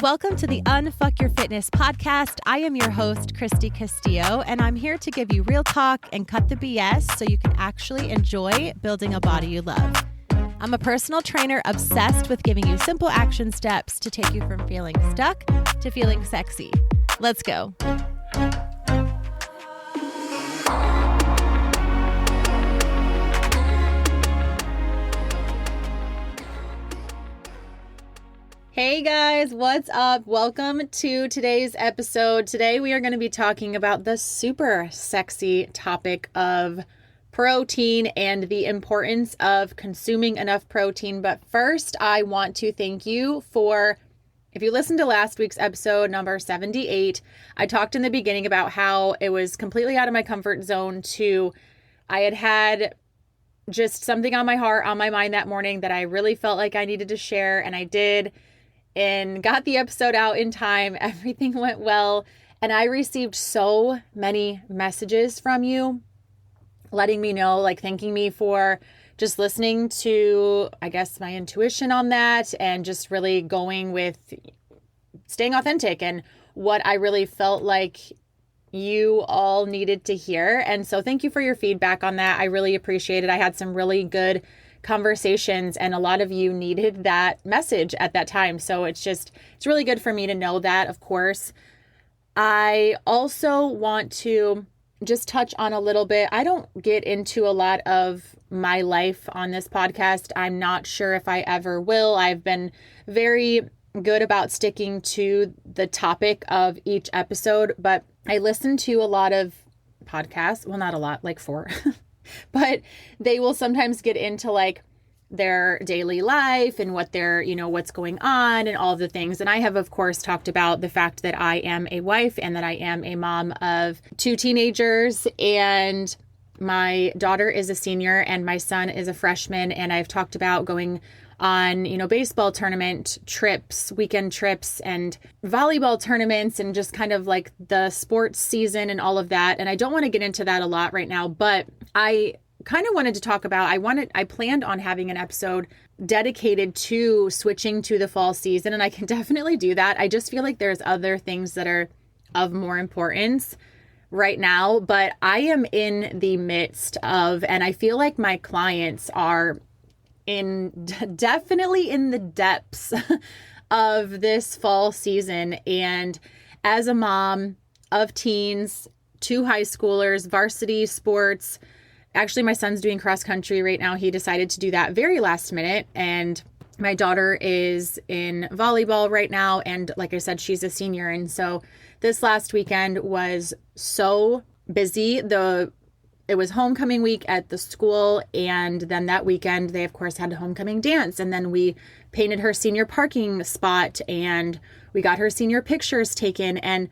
Welcome to the Unfuck Your Fitness podcast. I am your host, Christy Castillo, and I'm here to give you real talk and cut the BS so you can actually enjoy building a body you love. I'm a personal trainer obsessed with giving you simple action steps to take you from feeling stuck to feeling sexy. Let's go. Hey guys, what's up? Welcome to today's episode. Today we are going to be talking about the super sexy topic of protein and the importance of consuming enough protein. But first, I want to thank you for, if you listened to last week's episode, number 78, I talked in the beginning about how it was completely out of my comfort zone I had just something on my heart, on my mind that morning that I really felt like I needed to share, and I did. And got the episode out in time. Everything went well. And I received so many messages from you letting me know, like thanking me for just listening to, I guess, my intuition on that and just really going with staying authentic and what I really felt like you all needed to hear. And so thank you for your feedback on that. I really appreciate it. I had some really good conversations and a lot of you needed that message at that time. So it's really good for me to know that, of course. I also want to just touch on a little bit. I don't get into a lot of my life on this podcast. I'm not sure if I ever will. I've been very good about sticking to the topic of each episode, but I listen to a lot of podcasts. Well, not a lot, like 4. But they will sometimes get into like their daily life and what they're, what's going on and all of the things. And I have, of course, talked about the fact that I am a wife and that I am a mom of 2 teenagers, and my daughter is a senior and my son is a freshman. And I've talked about going on, baseball tournament trips, weekend trips, and volleyball tournaments, and just kind of like the sports season and all of that. And I don't want to get into that a lot right now, but I kind of wanted to talk about, I planned on having an episode dedicated to switching to the fall season, and I can definitely do that. I just feel like there's other things that are of more importance right now, but I am in the midst of, and I feel like my clients are definitely in the depths of this fall season. And as a mom of teens, 2 high schoolers, varsity sports, actually my son's doing cross country right now. He decided to do that very last minute. And my daughter is in volleyball right now. And like I said, she's a senior. And so this last weekend was so busy. It was homecoming week at the school, and then that weekend they of course had a homecoming dance, and then we painted her senior parking spot and we got her senior pictures taken. And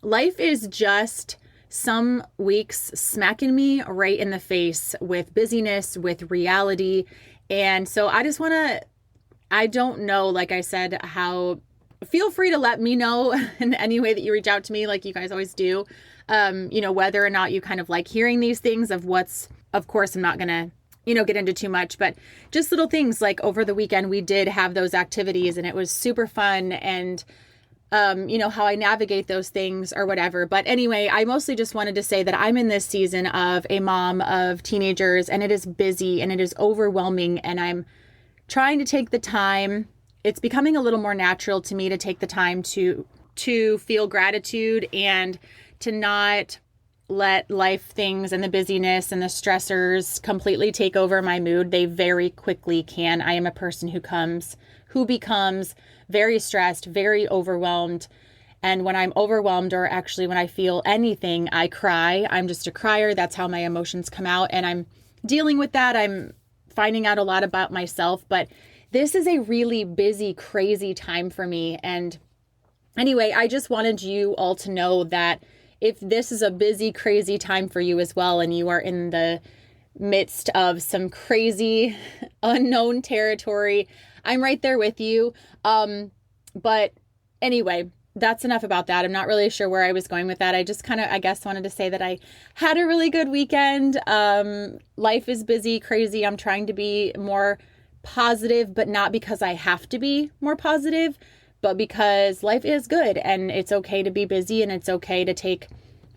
life is just some weeks smacking me right in the face with busyness, with reality. And so I don't know, like I said, feel free to let me know in any way that you reach out to me, like you guys always do. Whether or not you kind of like hearing these things of course, I'm not going to, get into too much, but just little things like over the weekend, we did have those activities and it was super fun, and, how I navigate those things or whatever. But anyway, I mostly just wanted to say that I'm in this season of a mom of teenagers, and it is busy and it is overwhelming, and I'm trying to take the time. It's becoming a little more natural to me to take the time to feel gratitude and to not let life things and the busyness and the stressors completely take over my mood. They very quickly can. I am a person who becomes very stressed, very overwhelmed. And when I'm overwhelmed, or actually when I feel anything, I cry. I'm just a crier. That's how my emotions come out. And I'm dealing with that. I'm finding out a lot about myself. But this is a really busy, crazy time for me. And anyway, I just wanted you all to know that if this is a busy, crazy time for you as well, and you are in the midst of some crazy, unknown territory, I'm right there with you. But anyway, that's enough about that. I'm not really sure where I was going with that. I just kind of, I guess, wanted to say that I had a really good weekend. Life is busy, crazy. I'm trying to be more positive, but not because I have to be more positive, but because life is good and it's okay to be busy and it's okay to take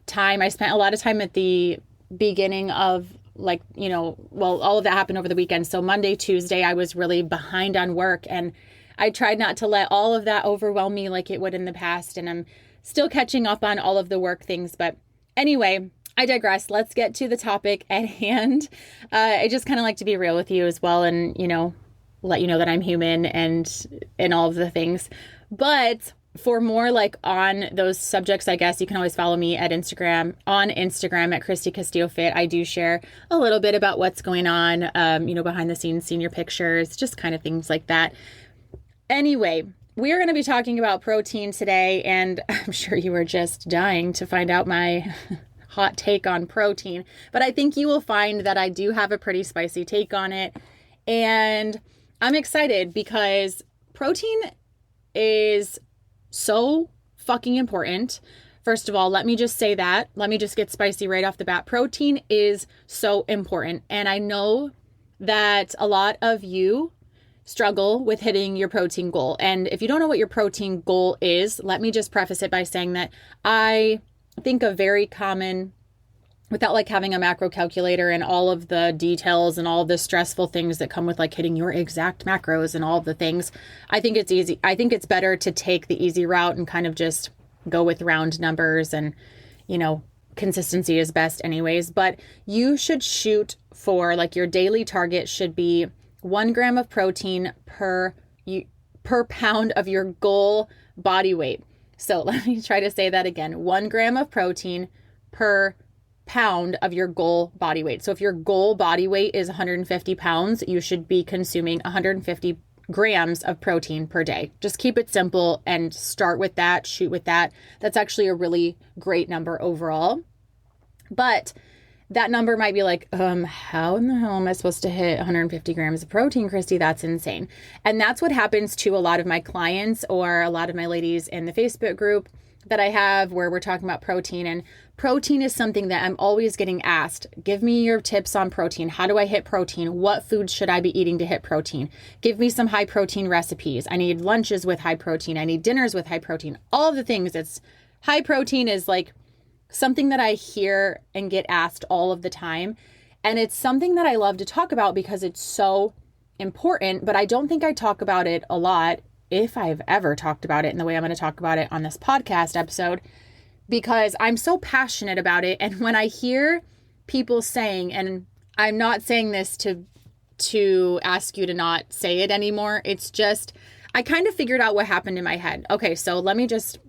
time. I spent a lot of time at the beginning of all of that happened over the weekend. So Monday, Tuesday, I was really behind on work, and I tried not to let all of that overwhelm me like it would in the past. And I'm still catching up on all of the work things. But anyway, I digress. Let's get to the topic at hand. I just kind of like to be real with you as well, and, let you know that I'm human and all of the things. But for more on those subjects, I guess you can always follow me on Instagram at Christy Castillo Fit. I do share a little bit about what's going on, behind the scenes, senior pictures, just kind of things like that. Anyway, we're going to be talking about protein today, and I'm sure you were just dying to find out my hot take on protein, but I think you will find that I do have a pretty spicy take on it, and I'm excited because protein is so fucking important. First of all, let me just say that. Let me just get spicy right off the bat. Protein is so important. And I know that a lot of you struggle with hitting your protein goal. And if you don't know what your protein goal is, let me just preface it by saying that I think a very common, without having a macro calculator and all of the details and all of the stressful things that come with hitting your exact macros and all of the things, I think it's easy. I think it's better to take the easy route and kind of just go with round numbers, and, consistency is best anyways. But you should shoot for your daily target should be 1 gram of protein per pound of your goal body weight. So let me try to say that again. 1 gram of protein per pound of your goal body weight. So if your goal body weight is 150 pounds, you should be consuming 150 grams of protein per day. Just keep it simple and start with that, shoot with that. That's actually a really great number overall. But that number might be how in the hell am I supposed to hit 150 grams of protein, Christy? That's insane. And that's what happens to a lot of my clients or a lot of my ladies in the Facebook group that I have where we're talking about protein. And protein is something that I'm always getting asked. Give me your tips on protein. How do I hit protein? What foods should I be eating to hit protein? Give me some high protein recipes. I need lunches with high protein. I need dinners with high protein. All of the things. It's high protein is something that I hear and get asked all of the time. And it's something that I love to talk about because it's so important, but I don't think I talk about it a lot, if I've ever talked about it in the way I'm going to talk about it on this podcast episode, because I'm so passionate about it. And when I hear people saying, and I'm not saying this to ask you to not say it anymore, it's just, I kind of figured out what happened in my head. Okay, so let me just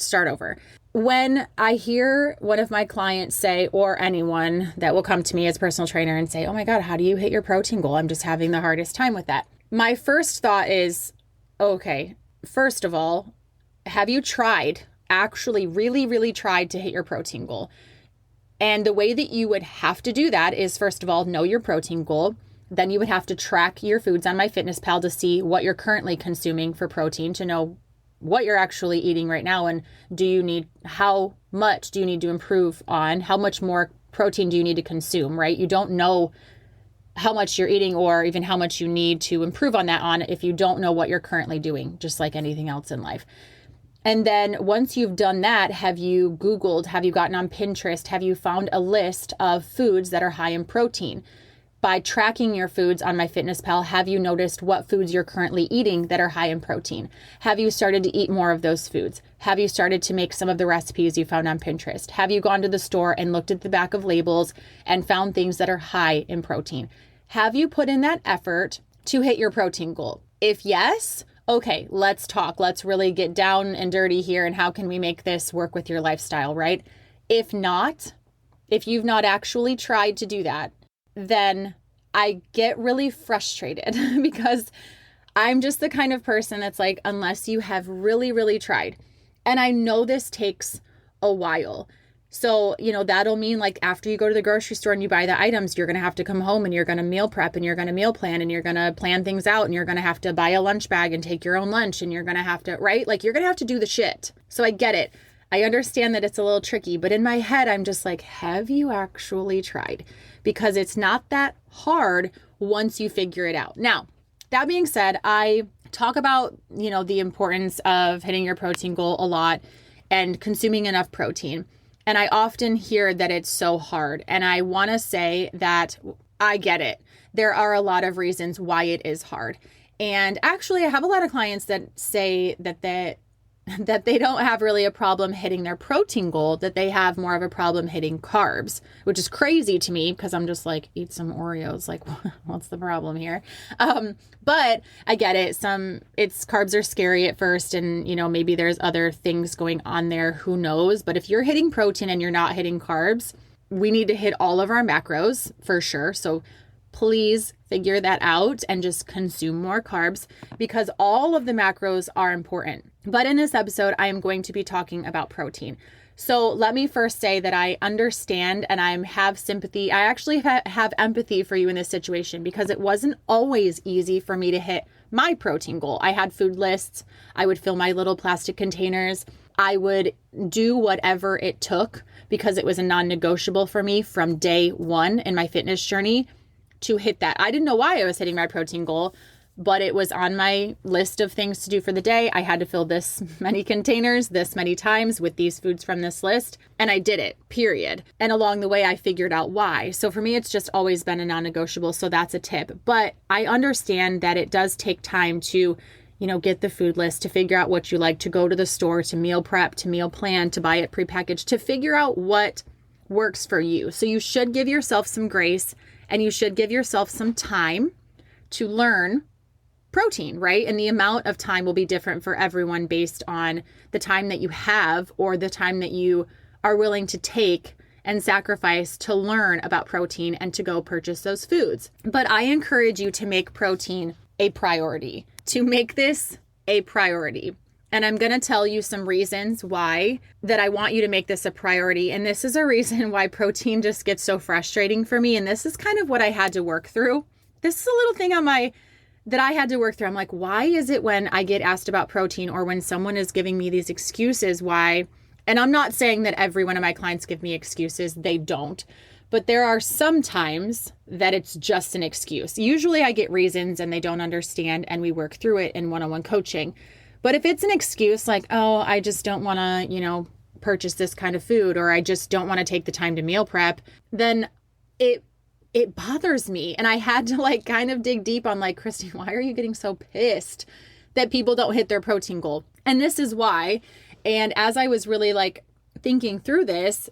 start over. When I hear one of my clients say, or anyone that will come to me as a personal trainer and say, oh my God, how do you hit your protein goal? I'm just having the hardest time with that. My first thought is, okay, first of all, have you actually really, really tried to hit your protein goal? And the way that you would have to do that is, first of all, know your protein goal. Then you would have to track your foods on MyFitnessPal to see what you're currently consuming for protein, to know what you're actually eating right now, and how much do you need to improve on, how much more protein do you need to consume, right? You don't know how much you're eating or even how much you need to improve on that if you don't know what you're currently doing, just like anything else in life. And then once you've done that, have you Googled, have you gotten on Pinterest, have you found a list of foods that are high in protein? By tracking your foods on MyFitnessPal, have you noticed what foods you're currently eating that are high in protein? Have you started to eat more of those foods? Have you started to make some of the recipes you found on Pinterest? Have you gone to the store and looked at the back of labels and found things that are high in protein? Have you put in that effort to hit your protein goal? If yes, okay, let's talk. Let's really get down and dirty here, and how can we make this work with your lifestyle, right? If not, if you've not actually tried to do that, then I get really frustrated because I'm just the kind of person that's unless you have really, really tried, and I know this takes a while. So, that'll mean after you go to the grocery store and you buy the items, you're going to have to come home and you're going to meal prep and you're going to meal plan and you're going to plan things out and you're going to have to buy a lunch bag and take your own lunch and you're going to have to, right? You're going to have to do the shit. So I get it. I understand that it's a little tricky, but in my head, I'm just have you actually tried? Because it's not that hard once you figure it out. Now, that being said, I talk about, the importance of hitting your protein goal a lot and consuming enough protein. And I often hear that it's so hard. And I want to say that I get it. There are a lot of reasons why it is hard. And actually, I have a lot of clients that say that they don't have really a problem hitting their protein goal, that they have more of a problem hitting carbs, which is crazy to me because I'm just like, eat some Oreos. Like, what's the problem here? But I get it. Carbs are scary at first, and maybe there's other things going on there. Who knows? But if you're hitting protein and you're not hitting carbs, we need to hit all of our macros for sure. So please figure that out and just consume more carbs, because all of the macros are important. But in this episode, I am going to be talking about protein. So let me first say that I understand and I have sympathy. I actually have empathy for you in this situation, because it wasn't always easy for me to hit my protein goal. I had food lists. I would fill my little plastic containers. I would do whatever it took, because it was a non-negotiable for me from day one in my fitness journey to hit that. I didn't know why I was hitting my protein goal, but it was on my list of things to do for the day. I had to fill this many containers this many times with these foods from this list, and I did it, period. And along the way, I figured out why. So for me, it's just always been a non-negotiable. So that's a tip. But I understand that it does take time to, get the food list, to figure out what you like, to go to the store, to meal prep, to meal plan, to buy it prepackaged, to figure out what works for you. So you should give yourself some grace, and you should give yourself some time to learn protein, right? And the amount of time will be different for everyone based on the time that you have, or the time that you are willing to take and sacrifice to learn about protein and to go purchase those foods. But I encourage you to make protein a priority, to make this a priority. And I'm going to tell you some reasons why that I want you to make this a priority. And this is a reason why protein just gets so frustrating for me. And this is kind of what I had to work through. This is a little thing that I had to work through. I'm like, why is it when I get asked about protein, or when someone is giving me these excuses, why? And I'm not saying that every one of my clients give me excuses. They don't. But there are some times that it's just an excuse. Usually I get reasons and they don't understand, and we work through it in one-on-one coaching. But if it's an excuse like, oh, I just don't want to, purchase this kind of food, or I just don't want to take the time to meal prep, then it bothers me. And I had to kind of dig deep on Christy, why are you getting so pissed that people don't hit their protein goal? And this is why. And as I was really thinking through this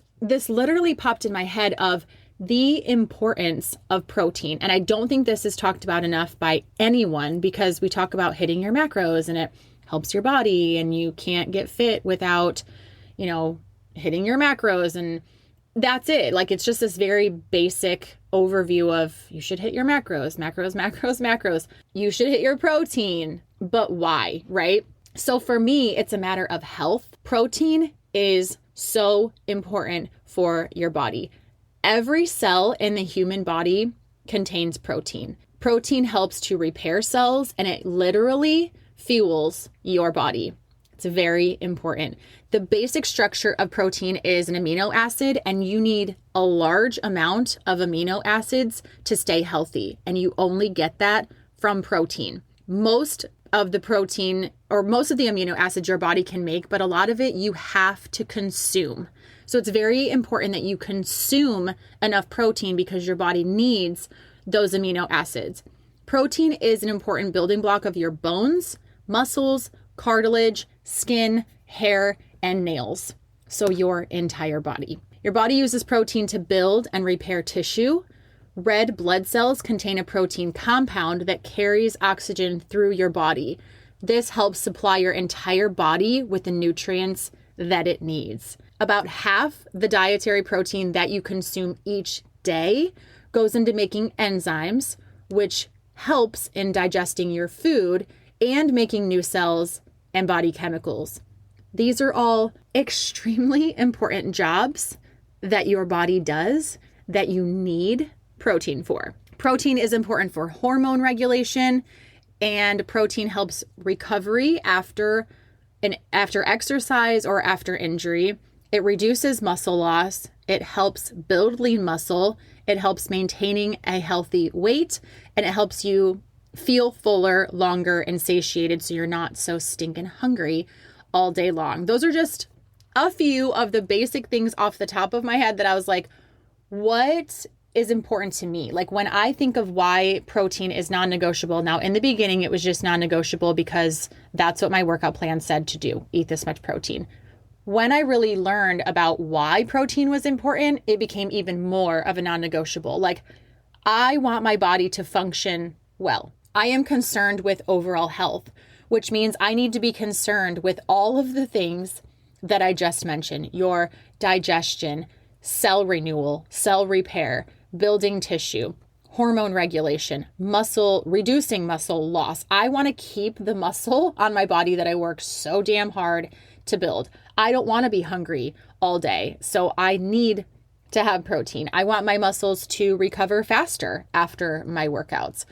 literally popped in my head of the importance of protein. And I don't think this is talked about enough by anyone, because we talk about hitting your macros and it helps your body, and you can't get fit without, hitting your macros, and that's it. It's just this very basic overview of you should hit your macros. You should hit your protein, but why, right? So for me, it's a matter of health. Protein is so important for your body. Every cell in the human body contains protein. Protein helps to repair cells, and it literally fuels your body. It's very important. The basic structure of protein is an amino acid, and you need a large amount of amino acids to stay healthy. And you only get that from protein. Most of the protein, or most of the amino acids, your body can make, but a lot of it you have to consume. So it's very important that you consume enough protein, because your body needs those amino acids. Protein is an important building block of your bones, muscles, cartilage, skin, hair, and nails. So your entire body. Your body uses protein to build and repair tissue. Red blood cells contain a protein compound that carries oxygen through your body. This helps supply your entire body with the nutrients that it needs. About half the dietary protein that you consume each day goes into making enzymes, which helps in digesting your food and making new cells and body chemicals. These are all extremely important jobs that your body does that you need protein for. Protein is important for hormone regulation, and protein helps recovery after exercise or after injury. It reduces muscle loss. It helps build lean muscle. It helps maintaining a healthy weight, and it helps you feel fuller, longer, and satiated so you're not so stinking hungry all day long. Those are just a few of the basic things off the top of my head that I was like, what is important to me? Like when I think of why protein is non-negotiable, now in the beginning, it was just non-negotiable because that's what my workout plan said to do, eat this much protein. When I really learned about why protein was important, it became even more of a non-negotiable. Like I want my body to function well. I am concerned with overall health, which means I need to be concerned with all of the things that I just mentioned, your digestion, cell renewal, cell repair, building tissue, hormone regulation, reducing muscle loss. I want to keep the muscle on my body that I work so damn hard to build. I don't want to be hungry all day. So I need to have protein. I want my muscles to recover faster after my workouts.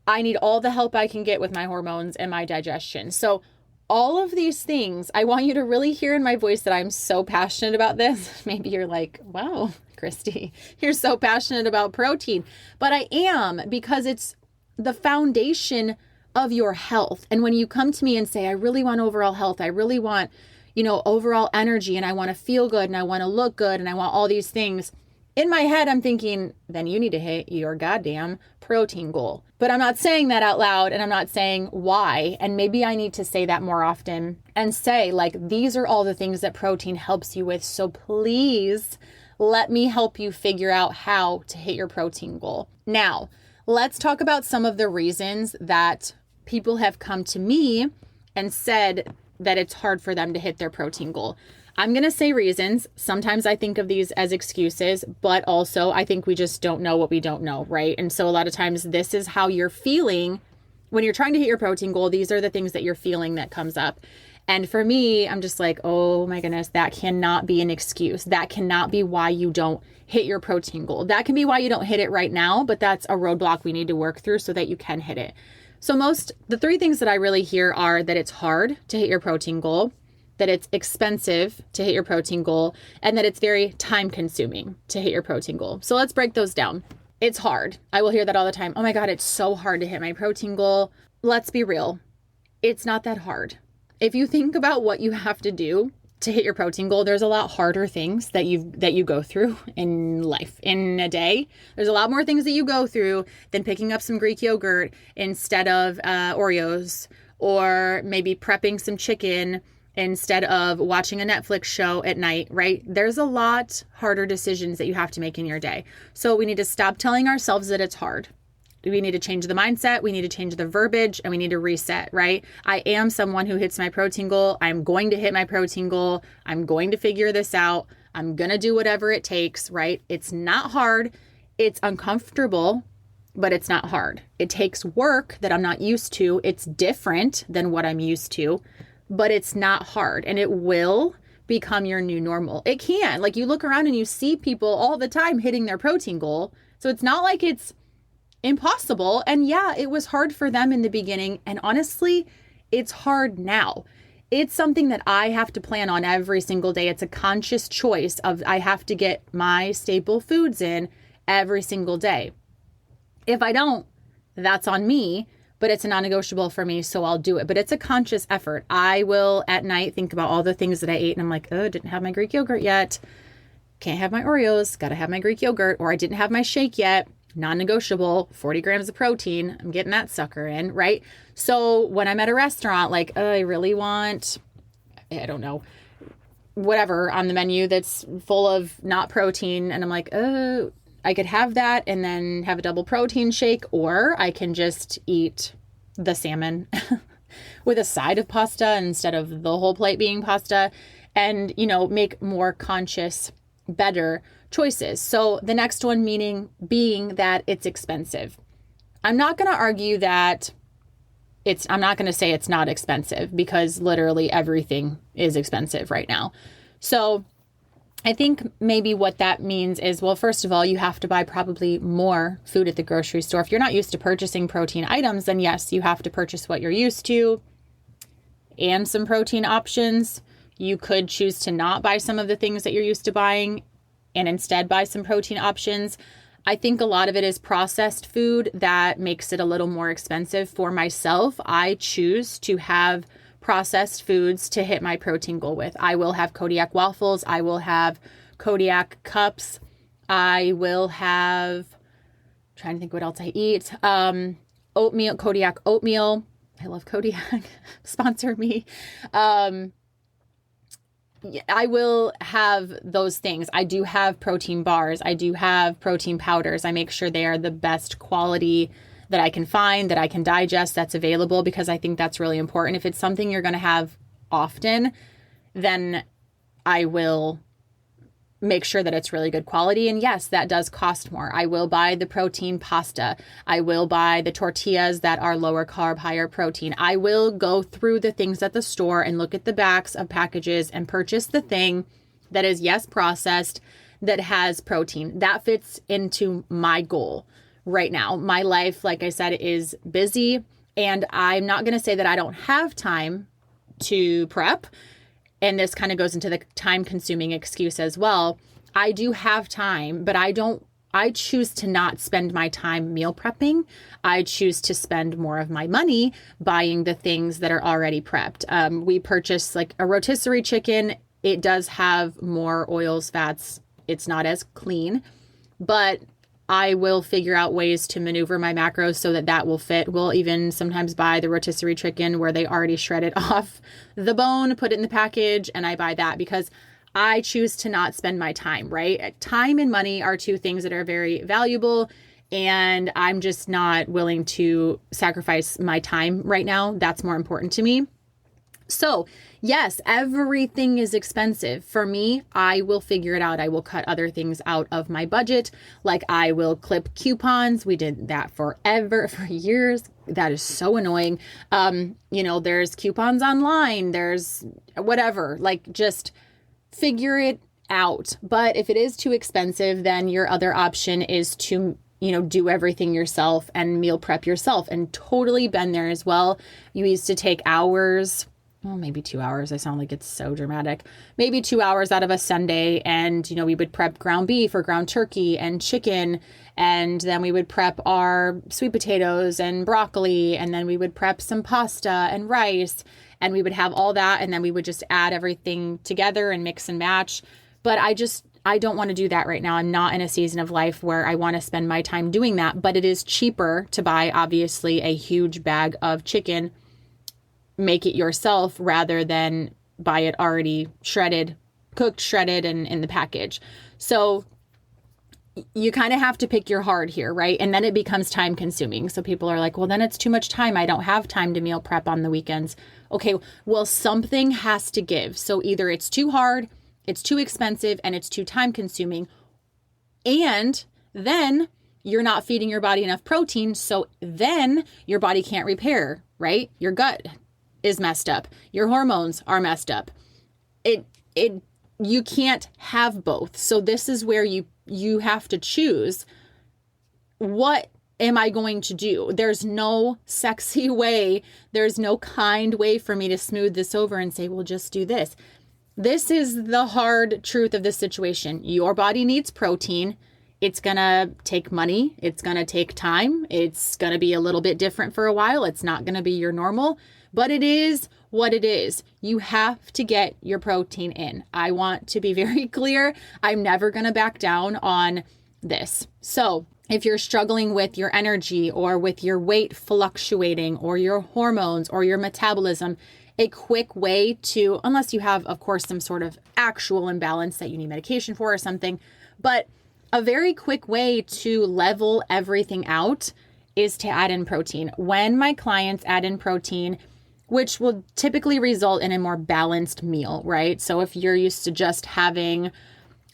I need all the help I can get with my hormones and my digestion. So all of these things, I want you to really hear in my voice that I'm so passionate about this. Maybe you're like, wow, Christy, you're so passionate about protein. But I am, because it's the foundation of your health. And when you come to me and say, I really want overall health, I really want, overall energy, and I want to feel good, and I want to look good, and I want all these things, in my head, I'm thinking, then you need to hit your goddamn protein goal. But I'm not saying that out loud, and I'm not saying why. And maybe I need to say that more often and say, like, these are all the things that protein helps you with. So please let me help you figure out how to hit your protein goal. Now, let's talk about some of the reasons that people have come to me and said that it's hard for them to hit their protein goal. I'm going to say reasons. Sometimes I think of these as excuses, but also I think we just don't know what we don't know, right? And so a lot of times this is how you're feeling when you're trying to hit your protein goal. These are the things that you're feeling that comes up. And for me, I'm just like, oh my goodness, that cannot be an excuse. That cannot be why you don't hit your protein goal. That can be why you don't hit it right now, but that's a roadblock we need to work through so that you can hit it. So the three things that I really hear are that it's hard to hit your protein goal, that it's expensive to hit your protein goal, and that it's very time consuming to hit your protein goal. So let's break those down. It's hard. I will hear that all the time. Oh my God, it's so hard to hit my protein goal. Let's be real. It's not that hard. If you think about what you have to do to hit your protein goal, there's a lot harder things that you go through in life. In a day, there's a lot more things that you go through than picking up some Greek yogurt instead of Oreos, or maybe prepping some chicken instead of watching a Netflix show at night, right? There's a lot harder decisions that you have to make in your day. So we need to stop telling ourselves that it's hard. We need to change the mindset. We need to change the verbiage, and we need to reset, right? I am someone who hits my protein goal. I'm going to hit my protein goal. I'm going to figure this out. I'm going to do whatever it takes, right? It's not hard. It's uncomfortable, but it's not hard. It takes work that I'm not used to. It's different than what I'm used to, but it's not hard, and it will become your new normal. It can. Like, you look around and you see people all the time hitting their protein goal. So it's not like it's impossible. And yeah, it was hard for them in the beginning. And honestly, it's hard now. It's something that I have to plan on every single day. It's a conscious choice of I have to get my staple foods in every single day. If I don't, that's on me, but it's a non-negotiable for me, so I'll do it. But it's a conscious effort. I will at night think about all the things that I ate, and I'm like, oh, didn't have my Greek yogurt yet. Can't have my Oreos, gotta have my Greek yogurt. Or I didn't have my shake yet. Non-negotiable, 40 grams of protein. I'm getting that sucker in, right? So when I'm at a restaurant, like, oh, I really want, I don't know, whatever on the menu that's full of not protein. And I'm like, oh, I could have that and then have a double protein shake, or I can just eat the salmon with a side of pasta instead of the whole plate being pasta, and, make more conscious, better choices. So the next one being that it's expensive. I'm not going to argue that I'm not going to say it's not expensive, because literally everything is expensive right now. So I think maybe what that means is, well, first of all, you have to buy probably more food at the grocery store. If you're not used to purchasing protein items, then yes, you have to purchase what you're used to and some protein options. You could choose to not buy some of the things that you're used to buying and instead buy some protein options. I think a lot of it is processed food that makes it a little more expensive. For myself, I choose to have processed foods to hit my protein goal with. I will have Kodiak waffles. I will have Kodiak cups. I will have, trying to think what else I eat. Oatmeal, Kodiak oatmeal. I love Kodiak. Sponsor me. I will have those things. I do have protein bars. I do have protein powders. I make sure they are the best quality that I can find, that I can digest, that's available, because I think that's really important. If it's something you're going to have often, then I will make sure that it's really good quality. And yes, that does cost more. I will buy the protein pasta. I will buy the tortillas that are lower carb, higher protein. I will go through the things at the store and look at the backs of packages and purchase the thing that is, yes, processed, that has protein. That fits into my goal right now. My life, like I said, is busy, and I'm not going to say that I don't have time to prep. And this kind of goes into the time consuming excuse as well. I do have time, but I choose to not spend my time meal prepping. I choose to spend more of my money buying the things that are already prepped. We purchased like a rotisserie chicken. It does have more oils, fats. It's not as clean, but I will figure out ways to maneuver my macros so that that will fit. We'll even sometimes buy the rotisserie chicken where they already shredded off the bone, put it in the package, and I buy that because I choose to not spend my time, right? Time and money are two things that are very valuable, and I'm just not willing to sacrifice my time right now. That's more important to me. So yes, everything is expensive. For me, I will figure it out. I will cut other things out of my budget. Like I will clip coupons. We did that for years. That is so annoying. There's coupons online. There's whatever, like just figure it out. But if it is too expensive, then your other option is to do everything yourself and meal prep yourself, and totally been there as well. You used to take hours. Well, maybe 2 hours. I sound like it's so dramatic. Maybe 2 hours out of a Sunday. And, we would prep ground beef or ground turkey and chicken. And then we would prep our sweet potatoes and broccoli. And then we would prep some pasta and rice. And we would have all that. And then we would just add everything together and mix and match. But I don't want to do that right now. I'm not in a season of life where I want to spend my time doing that. But it is cheaper to buy, obviously, a huge bag of chicken, make it yourself rather than buy it already cooked, shredded, and in the package. So you kind of have to pick your heart here, right? And then it becomes time consuming. So people are like, well, then it's too much time. I don't have time to meal prep on the weekends. Okay, well, something has to give. So either it's too hard, it's too expensive, and it's too time consuming. And then you're not feeding your body enough protein. So then your body can't repair, right? Your gut is messed up. Your hormones are messed up. You can't have both. So this is where you have to choose, what am I going to do? There's no sexy way. There's no kind way for me to smooth this over and say, well, just do this. This is the hard truth of this situation. Your body needs protein. It's going to take money. It's going to take time. It's going to be a little bit different for a while. It's not going to be your normal. But it is what it is. You have to get your protein in. I want to be very clear. I'm never going to back down on this. So if you're struggling with your energy or with your weight fluctuating or your hormones or your metabolism, a quick way to, unless you have, of course, some sort of actual imbalance that you need medication for or something, but a very quick way to level everything out is to add in protein. When my clients add in protein, which will typically result in a more balanced meal, right? So if you're used to just having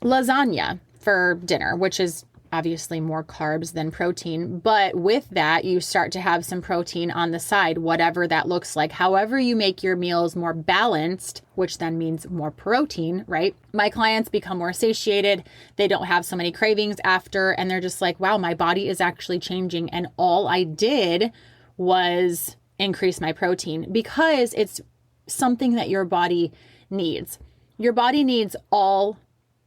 lasagna for dinner, which is obviously more carbs than protein, but with that, you start to have some protein on the side, whatever that looks like. However you make your meals more balanced, which then means more protein, right? My clients become more satiated. They don't have so many cravings after, and they're just like, wow, my body is actually changing. And all I did was increase my protein, because it's something that your body needs. Your body needs all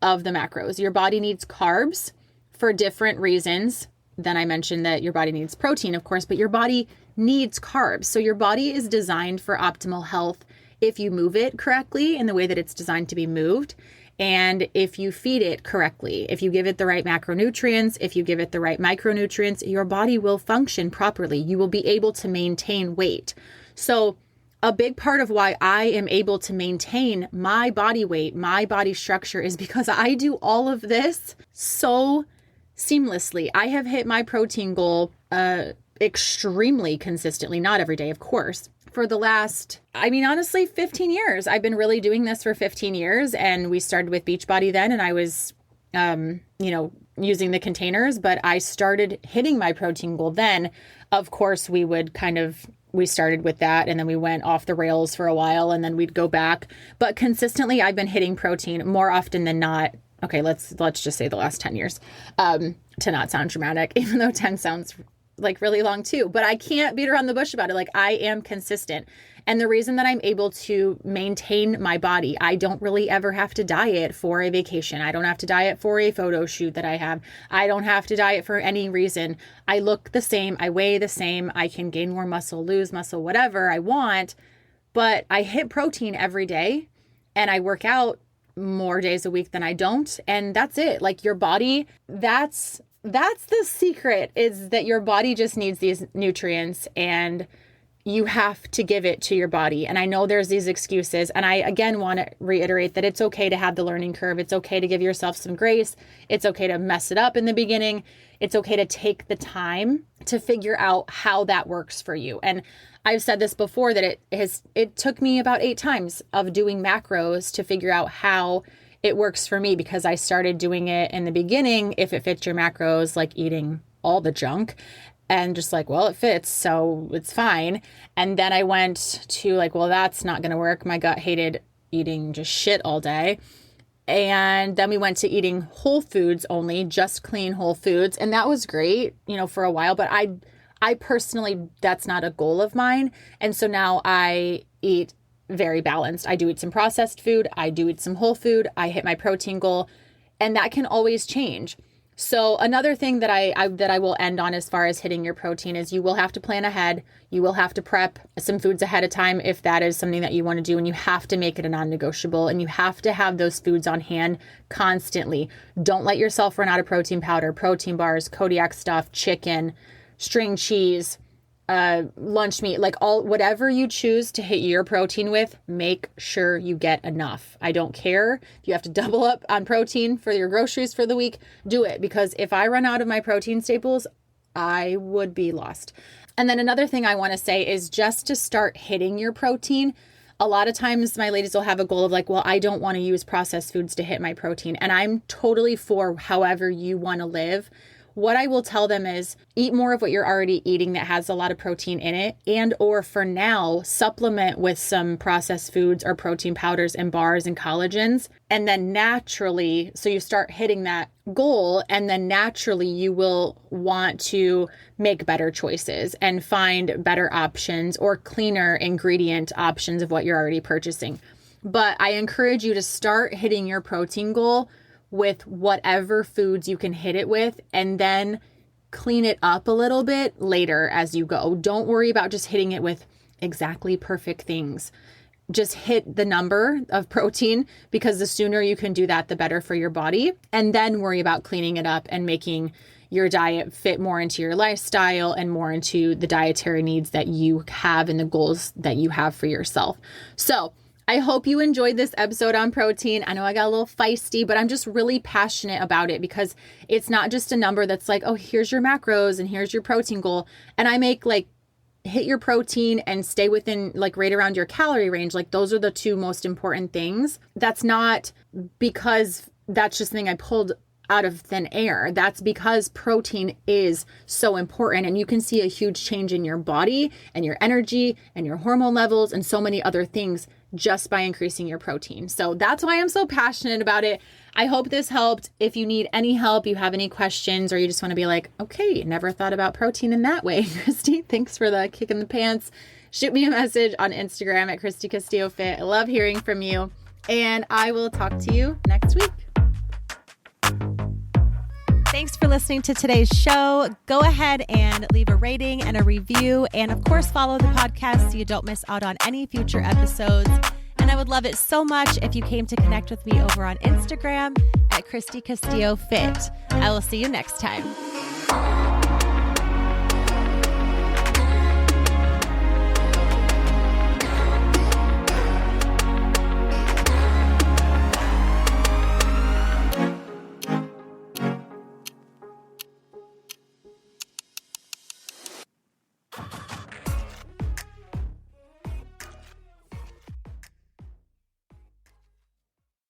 of the macros. Your body needs carbs, for different reasons. Then I mentioned that your body needs protein, of course, but your body needs carbs. So your body is designed for optimal health if you move it correctly in the way that it's designed to be moved. And if you feed it correctly, if you give it the right macronutrients, if you give it the right micronutrients, your body will function properly. You will be able to maintain weight. So a big part of why I am able to maintain my body weight, my body structure, is because I do all of this so seamlessly. I have hit my protein goal extremely consistently, not every day, of course, for the last, honestly, 15 years. I've been really doing this for 15 years, and we started with Beachbody then, and I was, using the containers, but I started hitting my protein goal then. Of course, we started with that, and then we went off the rails for a while, and then we'd go back. But consistently, I've been hitting protein more often than not. Okay, let's just say the last 10 years, to not sound dramatic, even though 10 sounds like really long too. But I can't beat around the bush about it. Like, I am consistent. And the reason that I'm able to maintain my body, I don't really ever have to diet for a vacation. I don't have to diet for a photo shoot that I have. I don't have to diet for any reason. I look the same. I weigh the same. I can gain more muscle, lose muscle, whatever I want. But I hit protein every day, and I work out more days a week than I don't. And that's it. Like, your body, that's the secret, is that your body just needs these nutrients, and you have to give it to your body. And I know there's these excuses. And I, again, want to reiterate that it's okay to have the learning curve. It's okay to give yourself some grace. It's okay to mess it up in the beginning. It's okay to take the time to figure out how that works for you. And I've said this before, that it took me about 8 times of doing macros to figure out how it works for me, because I started doing it in the beginning, if it fits your macros, like eating all the junk, and just like, well, it fits, so it's fine. And then I went to like, well, that's not going to work. My gut hated eating just shit all day. And then we went to eating whole foods only, just clean whole foods. And that was great, for a while, but I personally, that's not a goal of mine. And so now I eat very balanced. I do eat some processed food. I do eat some whole food. I hit my protein goal, and that can always change. So another thing that I will end on as far as hitting your protein is, you will have to plan ahead. You will have to prep some foods ahead of time if that is something that you want to do, and you have to make it a non-negotiable, and you have to have those foods on hand constantly. Don't let yourself run out of protein powder, protein bars, Kodiak stuff, chicken, string cheese, lunch meat, like whatever you choose to hit your protein with, make sure you get enough. I don't care if you have to double up on protein for your groceries for the week, do it, because if I run out of my protein staples, I would be lost. And then another thing I want to say is just to start hitting your protein. A lot of times my ladies will have a goal of like, well, I don't want to use processed foods to hit my protein. And I'm totally for however you want to live. What I will tell them is, eat more of what you're already eating that has a lot of protein in it, and or for now, supplement with some processed foods or protein powders and bars and collagens. And then naturally, so you start hitting that goal, and then naturally you will want to make better choices and find better options or cleaner ingredient options of what you're already purchasing. But I encourage you to start hitting your protein goal with whatever foods you can hit it with, and then clean it up a little bit later as you go. Don't worry about just hitting it with exactly perfect things. Just hit the number of protein, because the sooner you can do that, the better for your body. And then worry about cleaning it up and making your diet fit more into your lifestyle and more into the dietary needs that you have and the goals that you have for yourself. So I hope you enjoyed this episode on protein. I know I got a little feisty, but I'm just really passionate about it, because it's not just a number that's like, oh, here's your macros and here's your protein goal. And I make like, hit your protein and stay within like right around your calorie range. Like, those are the 2 most important things. That's not because that's just something I pulled out of thin air. That's because protein is so important, and you can see a huge change in your body and your energy and your hormone levels and so many other things just by increasing your protein. So that's why I'm so passionate about it. I hope this helped. If you need any help, you have any questions, or you just want to be like, okay, never thought about protein in that way, Christy, thanks for the kick in the pants, shoot me a message on Instagram at Christy Castillo Fit. I love hearing from you, and I will talk to you next week. Thanks for listening to today's show. Go ahead and leave a rating and a review. And of course, follow the podcast so you don't miss out on any future episodes. And I would love it so much if you came to connect with me over on Instagram at Christy Castillo Fit. I will see you next time.